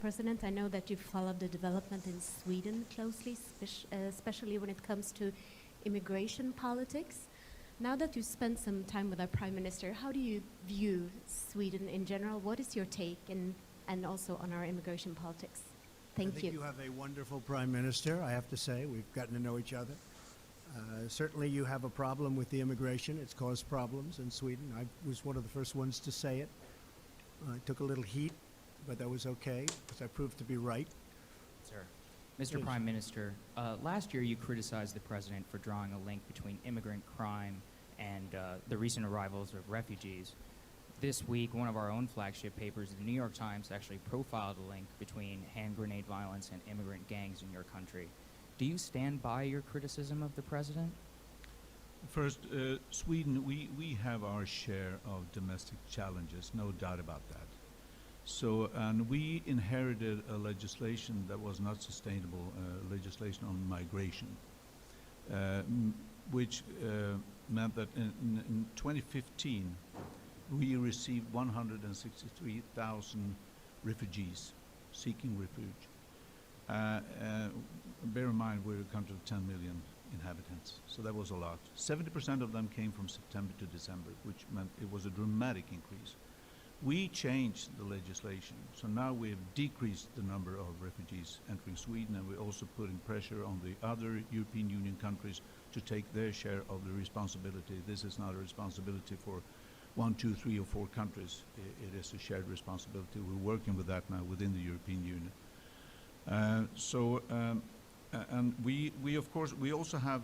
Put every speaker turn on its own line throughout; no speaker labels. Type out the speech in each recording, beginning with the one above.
President, I know that you followed the development in Sweden closely, especially when it comes to immigration politics. Now that you spent some time with our Prime Minister, how do you view Sweden in general? What is your take and also on our immigration politics? Thank you.
I think you have a wonderful Prime Minister, I have to say. We've gotten to know each other. Certainly you have a problem with the immigration. It's caused problems in Sweden. I was one of the first ones to say it. I took a little heat, but that was okay, because I proved to be right.
Sir. Mr.
Yes.
Prime Minister, last year you criticized the president for drawing a link between immigrant crime and the recent arrivals of refugees. This week, one of our own flagship papers, the New York Times, actually profiled a link between hand grenade violence and immigrant gangs in your country. Do you stand by your criticism of the president?
First, Sweden, we have our share of domestic challenges, no doubt about that. So, and we inherited a legislation that was not sustainable, legislation on migration, which meant that in 2015, we received 163,000 refugees seeking refuge. Bear in mind, we're a country of 10 million inhabitants, so that was a lot. 70% of them came from September to December, which meant it was a dramatic increase. We changed the legislation, so now we have decreased the number of refugees entering Sweden, and we're also putting pressure on the other European Union countries to take their share of the responsibility. This is not a responsibility for 1, 2, 3, or 4 countries. It is a shared responsibility. We're working with that now within the European Union. And we of course, we also have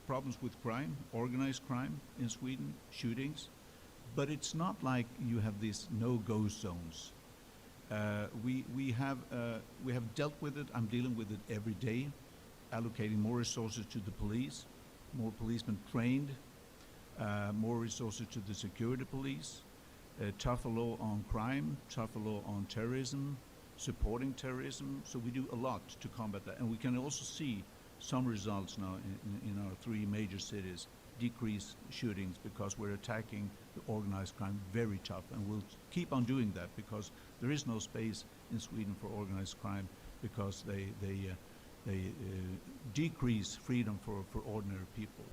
problems with crime, organized crime in Sweden, shootings. But it's not like you have these no-go zones. We have dealt with it. I'm dealing with it every day, allocating more resources to the police, more policemen trained, more resources to the security police, tougher law on crime, tougher law on terrorism, supporting terrorism. So we do a lot to combat that. And we can also see some results now in our 3 major cities. Decrease shootings because we're attacking the organized crime very tough, and we'll keep on doing that because there is no space in Sweden for organized crime because they decrease freedom for ordinary people.